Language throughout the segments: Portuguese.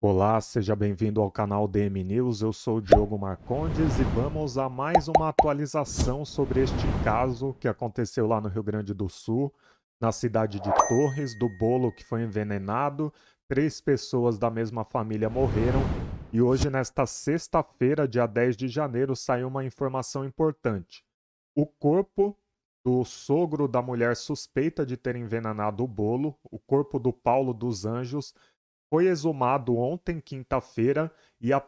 Olá, seja bem-vindo ao canal DM News. Eu sou o Diogo Marcondes e vamos a mais uma atualização sobre este caso que aconteceu lá no Rio Grande do Sul, na cidade de Torres, do bolo que foi envenenado. 3 pessoas da mesma família morreram e hoje, nesta sexta-feira, dia 10 de janeiro, saiu uma informação importante. O corpo do sogro da mulher suspeita de ter envenenado o bolo, o corpo do Paulo dos Anjos, foi exumado ontem, quinta-feira, e a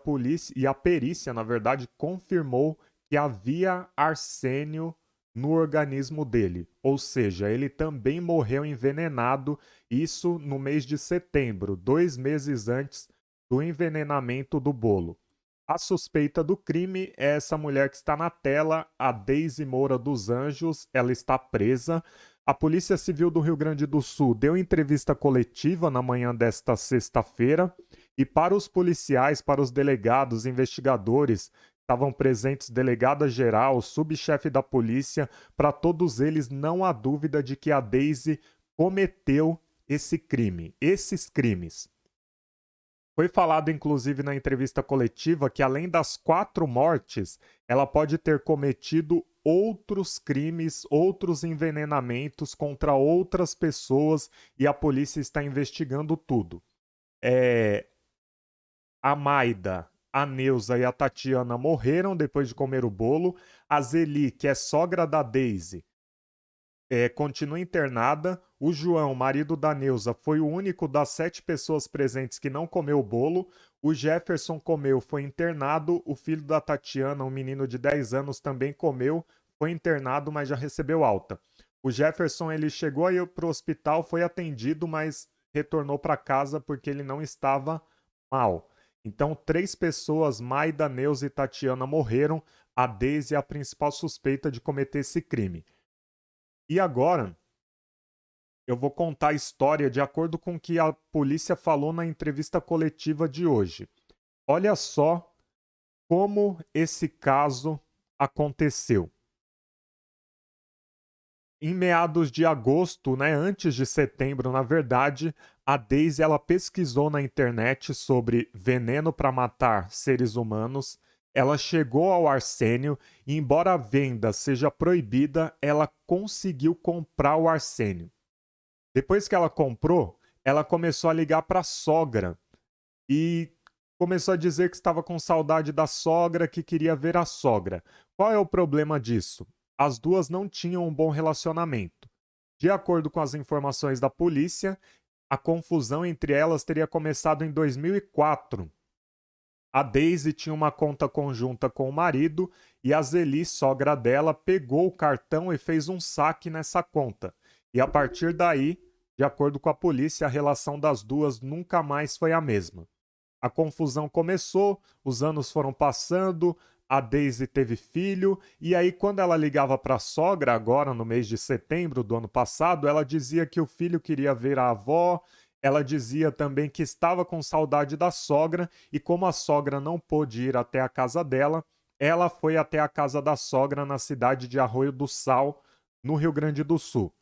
perícia, na verdade, confirmou que havia arsênio no organismo dele. Ou seja, ele também morreu envenenado, isso no mês de setembro, 2 meses antes do envenenamento do bolo. A suspeita do crime é essa mulher que está na tela, a Deise Moura dos Anjos. Ela está presa. A Polícia Civil do Rio Grande do Sul deu entrevista coletiva na manhã desta sexta-feira e para os policiais, para os delegados, investigadores, estavam presentes delegada geral, subchefe da polícia, para todos eles não há dúvida de que a Daisy cometeu esse crime, esses crimes. Foi falado, inclusive, na entrevista coletiva que, além das 4 mortes, ela pode ter cometido outros crimes, outros envenenamentos contra outras pessoas e a polícia está investigando tudo. É, a Maida, a Neuza e a Tatiana morreram depois de comer o bolo. A Zeli, que é sogra da Daisy, continua internada. O João, marido da Neuza, foi o único das 7 pessoas presentes que não comeu o bolo. O Jefferson comeu, foi internado. O filho da Tatiana, um menino de 10 anos, também comeu, foi internado, mas já recebeu alta. O Jefferson ele chegou aí para o hospital, foi atendido, mas retornou para casa porque ele não estava mal. Então, 3 pessoas, Maida, Neuza e Tatiana, morreram. A Deise é a principal suspeita de cometer esse crime. E agora, eu vou contar a história de acordo com o que a polícia falou na entrevista coletiva de hoje. Olha só como esse caso aconteceu. Em meados de agosto, né, antes de setembro, na verdade, a Daisy ela pesquisou na internet sobre veneno para matar seres humanos. Ela chegou ao arsênio e, embora a venda seja proibida, ela conseguiu comprar o arsênio. Depois que ela comprou, ela começou a ligar para a sogra e começou a dizer que estava com saudade da sogra, que queria ver a sogra. Qual é o problema disso? As duas não tinham um bom relacionamento. De acordo com as informações da polícia, a confusão entre elas teria começado em 2004. A Daisy tinha uma conta conjunta com o marido e a Zeli, sogra dela, pegou o cartão e fez um saque nessa conta. E a partir daí, de acordo com a polícia, a relação das duas nunca mais foi a mesma. A confusão começou, os anos foram passando, a Daisy teve filho, e aí, quando ela ligava para a sogra, agora no mês de setembro do ano passado, ela dizia que o filho queria ver a avó, ela dizia também que estava com saudade da sogra, e como a sogra não pôde ir até a casa dela, ela foi até a casa da sogra na cidade de Arroio do Sal, no Rio Grande do Sul.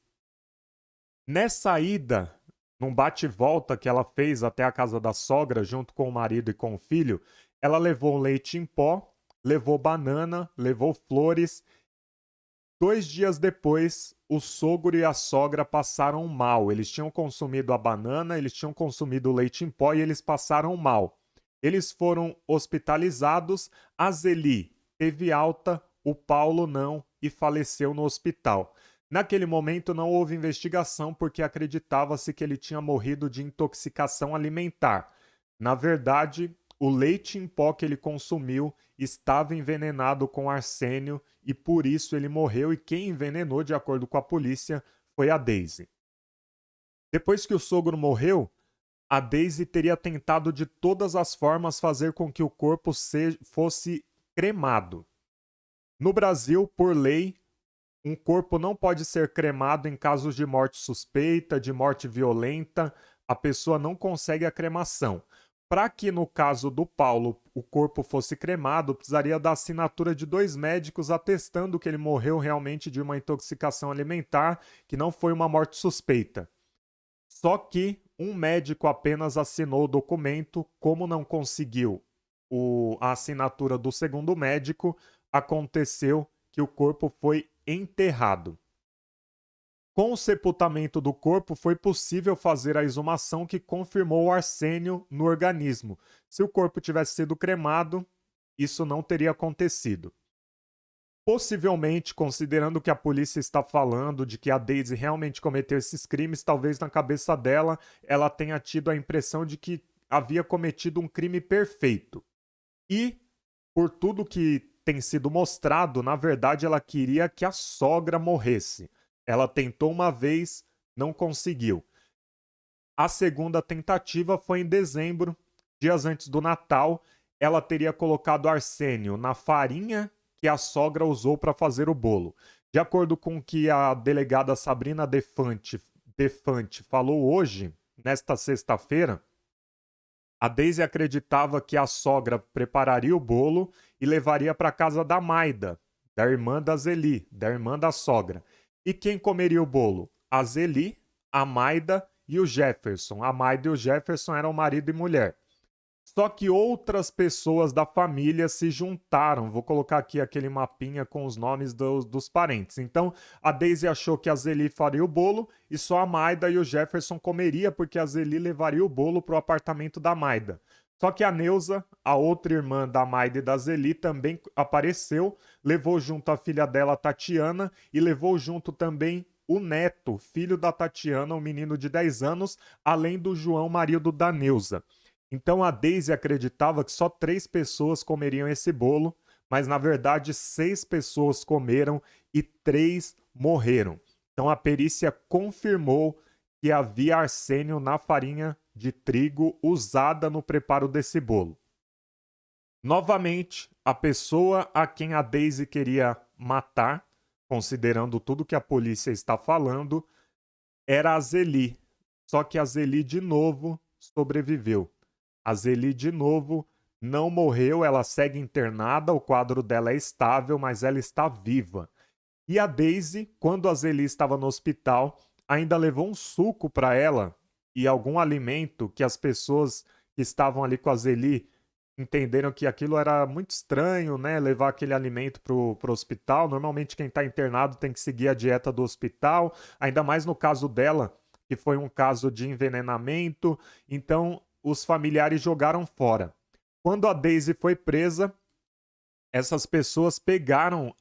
Nessa ida, num bate-volta que ela fez até a casa da sogra, junto com o marido e com o filho, ela levou leite em pó, levou banana, levou flores. 2 dias depois, o sogro e a sogra passaram mal. Eles tinham consumido a banana, eles tinham consumido o leite em pó e eles passaram mal. Eles foram hospitalizados. A Zeli teve alta, o Paulo não e faleceu no hospital. Naquele momento não houve investigação porque acreditava-se que ele tinha morrido de intoxicação alimentar. Na verdade, o leite em pó que ele consumiu estava envenenado com arsênio e por isso ele morreu. E quem envenenou, de acordo com a polícia, foi a Daisy. Depois que o sogro morreu, a Daisy teria tentado de todas as formas fazer com que o corpo fosse cremado. No Brasil, por lei, um corpo não pode ser cremado em casos de morte suspeita, de morte violenta. A pessoa não consegue a cremação. Para que, no caso do Paulo, o corpo fosse cremado, precisaria da assinatura de 2 médicos atestando que ele morreu realmente de uma intoxicação alimentar, que não foi uma morte suspeita. Só que um médico apenas assinou o documento. Como não conseguiu a assinatura do segundo médico, aconteceu que o corpo foi enterrado. Com o sepultamento do corpo, foi possível fazer a exumação que confirmou o arsênio no organismo. Se o corpo tivesse sido cremado, isso não teria acontecido. Possivelmente, considerando que a polícia está falando de que a Daisy realmente cometeu esses crimes, talvez na cabeça dela ela tenha tido a impressão de que havia cometido um crime perfeito. E, por tudo que tem sido mostrado, na verdade ela queria que a sogra morresse. Ela tentou uma vez, não conseguiu. A segunda tentativa foi em dezembro, dias antes do Natal. Ela teria colocado arsênio na farinha que a sogra usou para fazer o bolo. De acordo com o que a delegada Sabrina Defante falou hoje, nesta sexta-feira, a Daisy acreditava que a sogra prepararia o bolo e levaria para a casa da Maida, da irmã da Zeli, da irmã da sogra. E quem comeria o bolo? A Zeli, a Maida e o Jefferson. A Maida e o Jefferson eram marido e mulher. Só que outras pessoas da família se juntaram. Vou colocar aqui aquele mapinha com os nomes dos parentes. Então, a Daisy achou que a Zeli faria o bolo e só a Maida e o Jefferson comeria, porque a Zeli levaria o bolo para o apartamento da Maida. Só que a Neuza, a outra irmã da Maida e da Zeli, também apareceu, levou junto a filha dela, Tatiana, e levou junto também o neto, filho da Tatiana, um menino de 10 anos, além do João, marido da Neuza. Então a Daisy acreditava que só 3 pessoas comeriam esse bolo, mas na verdade 6 pessoas comeram e 3 morreram. Então a perícia confirmou que havia arsênio na farinha de trigo usada no preparo desse bolo. Novamente, a pessoa a quem a Daisy queria matar, considerando tudo que a polícia está falando, era a Zeli. Só que a Zeli de novo sobreviveu. A Zeli, de novo, não morreu, ela segue internada, o quadro dela é estável, mas ela está viva. E a Daisy, quando a Zeli estava no hospital, ainda levou um suco para ela e algum alimento que as pessoas que estavam ali com a Zeli entenderam que aquilo era muito estranho, né? Levar aquele alimento pro hospital. Normalmente quem está internado tem que seguir a dieta do hospital, ainda mais no caso dela, que foi um caso de envenenamento. Então, os familiares jogaram fora. Quando a Daisy foi presa, essas pessoas pegaram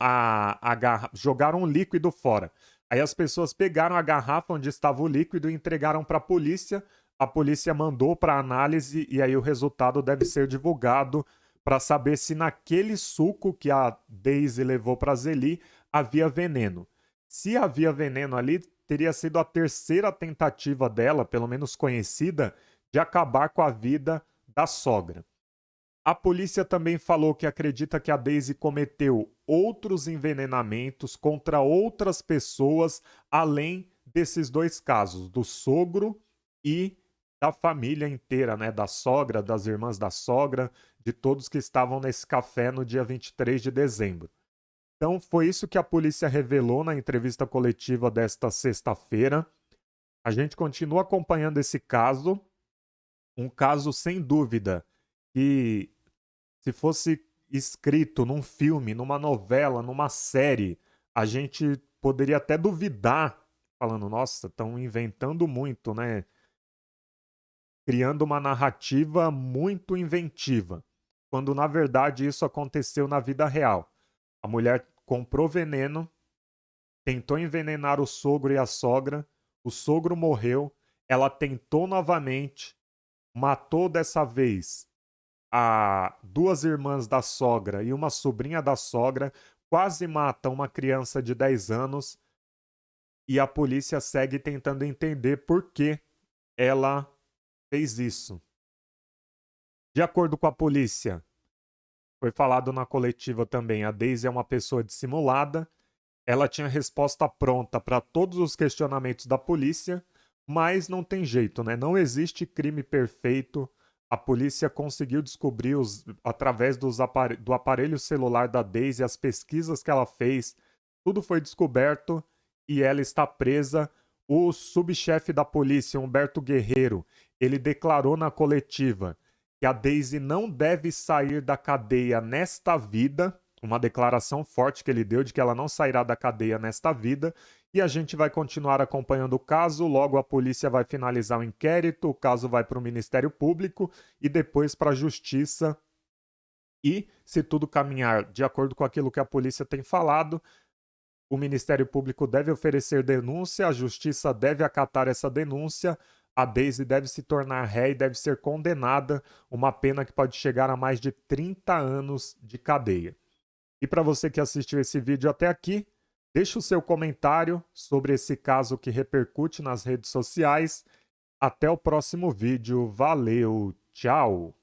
jogaram o líquido fora. Aí as pessoas pegaram a garrafa onde estava o líquido e entregaram para a polícia. A polícia mandou para análise e aí o resultado deve ser divulgado para saber se naquele suco que a Daisy levou para a Zeli havia veneno. Se havia veneno ali, teria sido a terceira tentativa dela, pelo menos conhecida, de acabar com a vida da sogra. A polícia também falou que acredita que a Daisy cometeu outros envenenamentos contra outras pessoas, além desses 2 casos, do sogro e da família inteira, né? Da sogra, das irmãs da sogra, de todos que estavam nesse café no dia 23 de dezembro. Então, foi isso que a polícia revelou na entrevista coletiva desta sexta-feira. A gente continua acompanhando esse caso, um caso sem dúvida que, se fosse escrito num filme, numa novela, numa série, a gente poderia até duvidar, falando, nossa, estão inventando muito, né? Criando uma narrativa muito inventiva, quando na verdade isso aconteceu na vida real. A mulher comprou veneno, tentou envenenar o sogro e a sogra, o sogro morreu, ela tentou novamente, matou dessa vez a 2 irmãs da sogra e uma sobrinha da sogra, quase mata uma criança de 10 anos e a polícia segue tentando entender por que ela fez isso. De acordo com a polícia, foi falado na coletiva também, a Daisy é uma pessoa dissimulada, ela tinha resposta pronta para todos os questionamentos da polícia, mas não tem jeito, né? Não existe crime perfeito. A polícia conseguiu descobrir, através do aparelho celular da Daisy, as pesquisas que ela fez, tudo foi descoberto e ela está presa. O subchefe da polícia, Humberto Guerreiro, ele declarou na coletiva que a Daisy não deve sair da cadeia nesta vida, uma declaração forte que ele deu de que ela não sairá da cadeia nesta vida, e a gente vai continuar acompanhando o caso, logo a polícia vai finalizar o inquérito, o caso vai para o Ministério Público e depois para a Justiça. E, se tudo caminhar de acordo com aquilo que a polícia tem falado, o Ministério Público deve oferecer denúncia, a Justiça deve acatar essa denúncia, a Daisy deve se tornar ré e deve ser condenada, uma pena que pode chegar a mais de 30 anos de cadeia. E para você que assistiu esse vídeo até aqui, deixe o seu comentário sobre esse caso que repercute nas redes sociais. Até o próximo vídeo. Valeu, tchau!